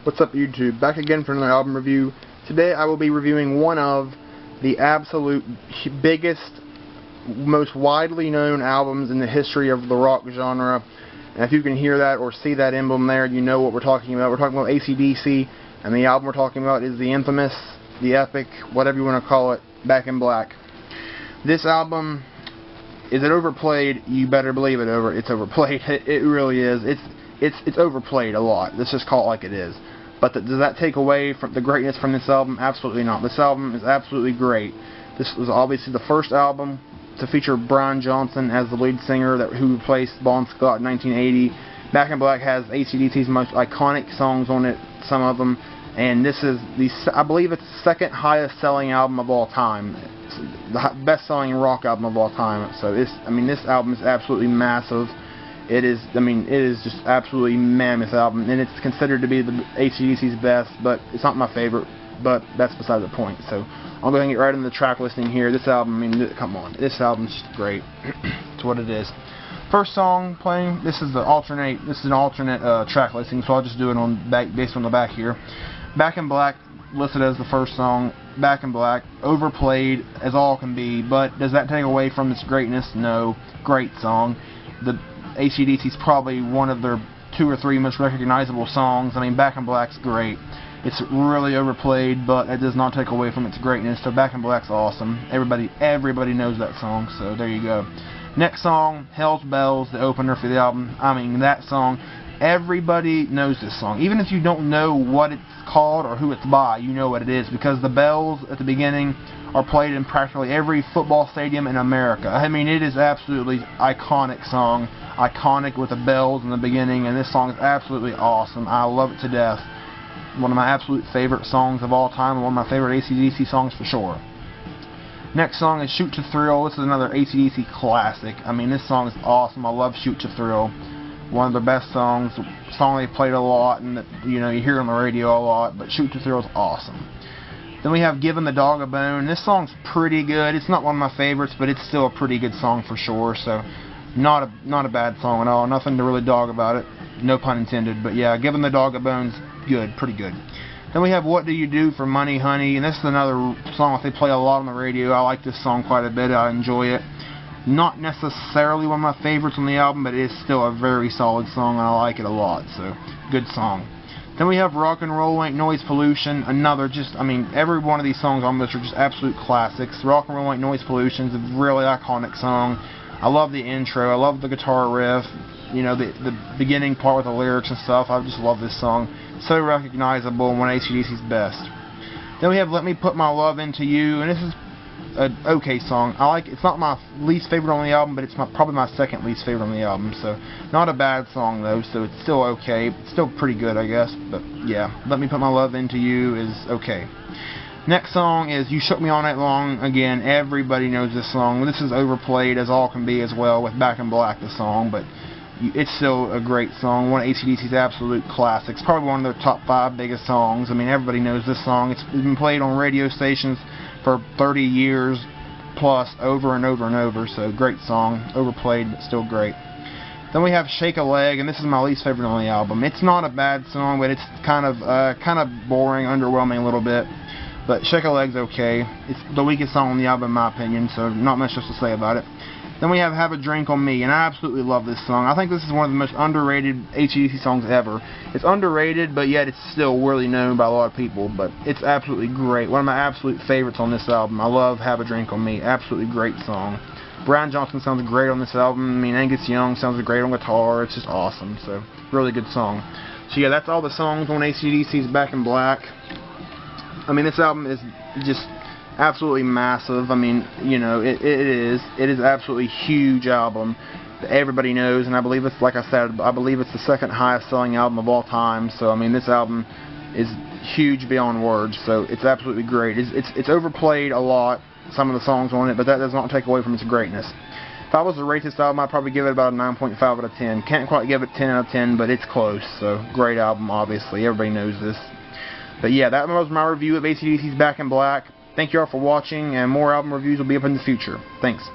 What's up, YouTube? Back again for another album review. Today I will be reviewing one of the absolute biggest, most widely known albums in the history of the rock genre. And if you can hear that or see that emblem there, you know what we're talking about. We're talking about AC/DC, and the album we're talking about is the infamous, the epic, whatever you want to call it, Back in Black. This album, is it overplayed? You better believe it's overplayed. It really is. It's overplayed a lot. Let's just call it like it is. But does that take away from the greatness from this album? Absolutely not. This album is absolutely great. This was obviously the first album to feature Brian Johnson as the lead singer, who replaced Bon Scott in 1980. Back in Black has AC/DC's most iconic songs on it, some of them, and this is I believe it's the second highest selling album of all time. It's the best selling rock album of all time. So this album is absolutely massive. It is just absolutely mammoth album, and it's considered to be the AC/DC's best, but it's not my favorite, but that's beside the point. So I'll go ahead and get right into the track listing here. This album, come on, this album's just great. It's what it is. First song playing, this is an alternate track listing, so I'll just do it based on the back here. Back in Black, listed as the first song. Back in Black, overplayed as all can be, but does that take away from its greatness? No. Great song. The AC/DC's probably one of their 2 or 3 most recognizable songs. Back in Black's great. It's really overplayed, but it does not take away from its greatness. So Back in Black's awesome. Everybody knows that song, so there you go. Next song, Hell's Bells, the opener for the album. That song, everybody knows this song. Even if you don't know what it's called or who it's by, you know what it is, because the bells at the beginning are played in practically every football stadium in America. It is absolutely iconic song. Iconic with the bells in the beginning, and this song is absolutely awesome. I love it to death. One of my absolute favorite songs of all time, and one of my favorite AC/DC songs for sure. Next song is Shoot to Thrill. This is another AC/DC classic. This song is awesome. I love Shoot to Thrill. One of the best songs. A song they played a lot, and you hear it on the radio a lot, but Shoot to Thrill is awesome. Then we have Giving the Dog a Bone. This song's pretty good. It's not one of my favorites, but it's still a pretty good song for sure. So not a bad song at all. Nothing to really dog about it. No pun intended. But yeah, Giving the Dog a Bone's good. Pretty good. Then we have What Do You Do for Money, Honey? And this is another song that they play a lot on the radio. I like this song quite a bit. I enjoy it. Not necessarily one of my favorites on the album, but it is still a very solid song, and I like it a lot. So, good song. Then we have Rock and Roll Ain't Noise Pollution. Another every one of these songs on this are just absolute classics. Rock and Roll Ain't Noise Pollution is a really iconic song. I love the intro. I love the guitar riff. The beginning part with the lyrics and stuff. I just love this song. So recognizable and one of AC/DC's best. Then we have Let Me Put My Love Into You, and this is an okay song. It's not my least favorite on the album, but it's probably my second least favorite on the album. So not a bad song though. So it's still okay. It's still pretty good, I guess. But yeah, Let Me Put My Love Into You is okay. Next song is You Shook Me All Night Long. Again, everybody knows this song. This is overplayed as all can be as well with Back in Black, the song, but it's still a great song. One of AC/DC's absolute classics. Probably one of their top 5 biggest songs. Everybody knows this song. It's been played on radio stations for 30 years plus, over and over and over. So great song. Overplayed, but still great. Then we have Shake a Leg, and this is my least favorite on the album. It's not a bad song, but it's kind of boring, underwhelming a little bit. But Shake a Leg's okay. It's the weakest song on the album in my opinion, so not much else to say about it. Then we have Have a Drink on Me, and I absolutely love this song. I think this is one of the most underrated AC/DC songs ever. It's underrated, but yet it's still really known by a lot of people, but it's absolutely great. One of my absolute favorites on this album. I love Have a Drink on Me. Absolutely great song. Brian Johnson sounds great on this album. Angus Young sounds great on guitar. It's just awesome, so really good song. So yeah, that's all the songs on AC/DC's Back in Black. This album is just absolutely massive. It is absolutely huge album that everybody knows, and I believe it's, like I said, it's the second highest selling album of all time. So this album is huge beyond words. So it's absolutely great. It's overplayed a lot, some of the songs on it, but that does not take away from its greatness. If I was to rate this album, I'd probably give it about a 9.5 out of 10. Can't quite give it 10 out of 10, but it's close. So great album, obviously. Everybody knows this. But yeah, that was my review of AC/DC's Back in Black. Thank you all for watching, and more album reviews will be up in the future. Thanks.